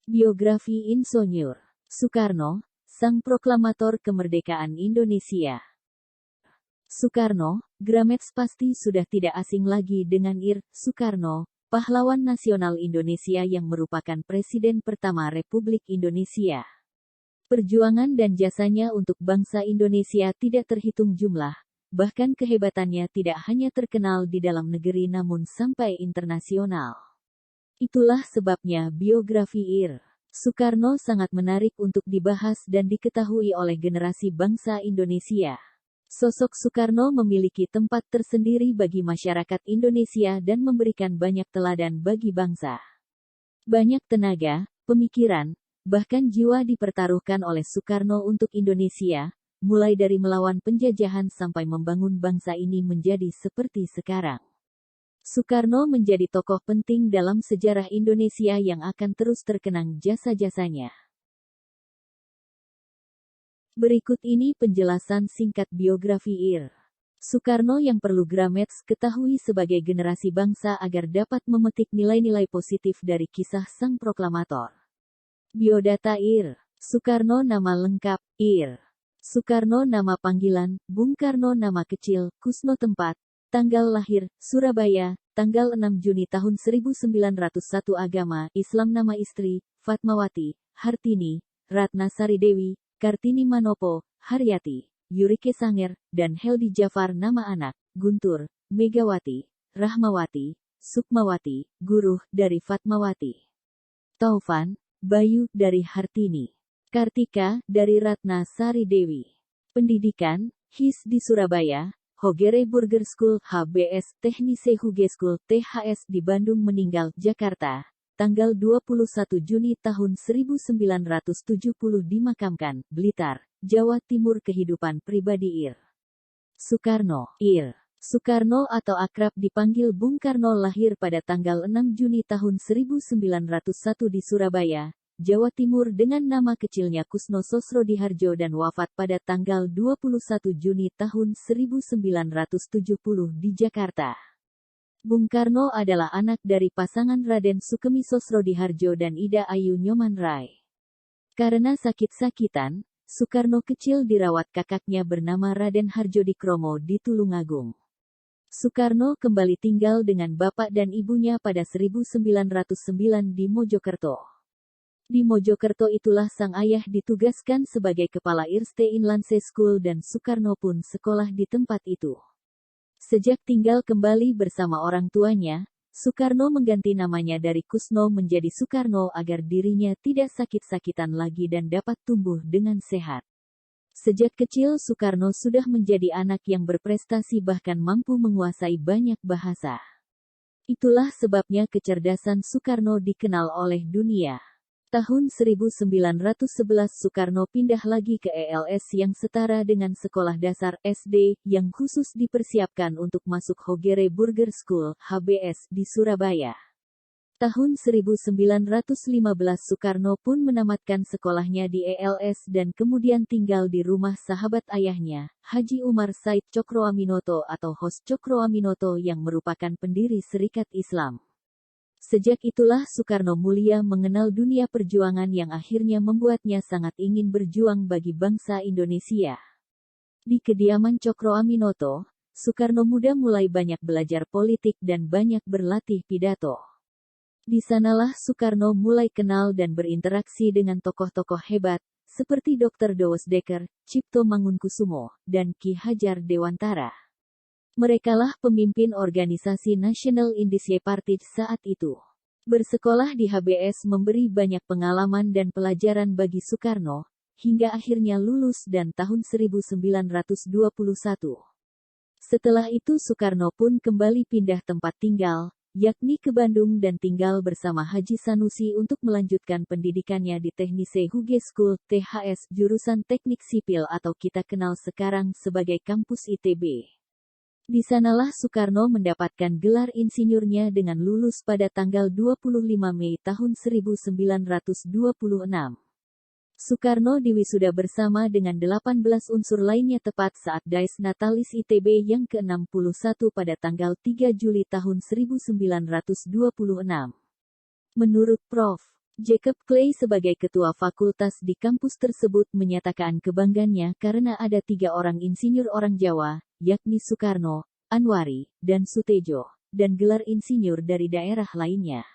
Biografi Insinyur Soekarno, sang proklamator kemerdekaan Indonesia. Soekarno, Gramex pasti sudah tidak asing lagi dengan Ir. Soekarno, pahlawan nasional Indonesia yang merupakan Presiden pertama Republik Indonesia. Perjuangan dan jasanya untuk bangsa Indonesia tidak terhitung jumlah, bahkan kehebatannya tidak hanya terkenal di dalam negeri namun sampai internasional. Itulah sebabnya biografi Ir. Soekarno sangat menarik untuk dibahas dan diketahui oleh generasi bangsa Indonesia. Sosok Soekarno memiliki tempat tersendiri bagi masyarakat Indonesia dan memberikan banyak teladan bagi bangsa. Banyak tenaga, pemikiran, bahkan jiwa dipertaruhkan oleh Soekarno untuk Indonesia, mulai dari melawan penjajahan sampai membangun bangsa ini menjadi seperti sekarang. Soekarno menjadi tokoh penting dalam sejarah Indonesia yang akan terus terkenang jasa-jasanya. Berikut ini penjelasan singkat biografi Ir. Soekarno yang perlu Gramex ketahui sebagai generasi bangsa agar dapat memetik nilai-nilai positif dari kisah sang proklamator. Biodata Ir. Soekarno nama lengkap, Ir. Soekarno nama panggilan, Bung Karno nama kecil, Kusno tempat, tanggal lahir, Surabaya, tanggal 6 Juni tahun 1901 agama, Islam nama istri, Fatmawati, Hartini, Ratna Sari Dewi, Kartini Manopo, Haryati, Yurike Sanger, dan Heldi Jafar nama anak, Guntur, Megawati, Rahmawati, Sukmawati, Guruh dari Fatmawati. Taufan, Bayu dari Hartini. Kartika dari Ratna Sari Dewi. Pendidikan, HIS di Surabaya, Hogere Burger School, HBS, Teknise Huge School, THS di Bandung. Meninggal, Jakarta, tanggal 21 Juni tahun 1970. Dimakamkan, Blitar, Jawa Timur. Kehidupan pribadi Ir. Soekarno. Ir. Soekarno atau akrab dipanggil Bung Karno lahir pada tanggal 6 Juni tahun 1901 di Surabaya, Jawa Timur dengan nama kecilnya Kusno Sosrodihardjo dan wafat pada tanggal 21 Juni tahun 1970 di Jakarta. Bung Karno adalah anak dari pasangan Raden Sukemi Sosrodihardjo dan Ida Ayu Nyomanrai. Karena sakit-sakitan, Soekarno kecil dirawat kakaknya bernama Raden Harjodikromo di Tulungagung. Soekarno kembali tinggal dengan bapak dan ibunya pada 1909 di Mojokerto. Di Mojokerto itulah sang ayah ditugaskan sebagai kepala Eerste Inlandse School dan Soekarno pun sekolah di tempat itu. Sejak tinggal kembali bersama orang tuanya, Soekarno mengganti namanya dari Kusno menjadi Soekarno agar dirinya tidak sakit-sakitan lagi dan dapat tumbuh dengan sehat. Sejak kecil Soekarno sudah menjadi anak yang berprestasi bahkan mampu menguasai banyak bahasa. Itulah sebabnya kecerdasan Soekarno dikenal oleh dunia. Tahun 1911 Soekarno pindah lagi ke ELS yang setara dengan sekolah dasar SD, yang khusus dipersiapkan untuk masuk Hogere Burger School, HBS, di Surabaya. Tahun 1915 Soekarno pun menamatkan sekolahnya di ELS dan kemudian tinggal di rumah sahabat ayahnya, Haji Umar Said Cokroaminoto atau Hos Cokroaminoto yang merupakan pendiri Serikat Islam. Sejak itulah Soekarno Mulia mengenal dunia perjuangan yang akhirnya membuatnya sangat ingin berjuang bagi bangsa Indonesia. Di kediaman Cokroaminoto, Soekarno muda mulai banyak belajar politik dan banyak berlatih pidato. Di sanalah Soekarno mulai kenal dan berinteraksi dengan tokoh-tokoh hebat, seperti Dr. Dowes Dekker, Cipto Mangunkusumo, dan Ki Hajar Dewantara. Merekalah pemimpin organisasi National Indische Partij saat itu. Bersekolah di HBS memberi banyak pengalaman dan pelajaran bagi Soekarno, hingga akhirnya lulus dan tahun 1921. Setelah itu Soekarno pun kembali pindah tempat tinggal, yakni ke Bandung dan tinggal bersama Haji Sanusi untuk melanjutkan pendidikannya di Teknise Huge School, THS, jurusan Teknik Sipil atau kita kenal sekarang sebagai kampus ITB. Di sanalah Soekarno mendapatkan gelar insinyurnya dengan lulus pada tanggal 25 Mei tahun 1926. Soekarno diwisuda bersama dengan 18 unsur lainnya tepat saat Dies Natalis ITB yang ke-61 pada tanggal 3 Juli tahun 1926. Menurut Prof. Jacob Clay sebagai ketua fakultas di kampus tersebut menyatakan kebanggaannya karena ada 3 orang insinyur orang Jawa, yakni Soekarno, Anwari, dan Sutejo, dan gelar insinyur dari daerah lainnya.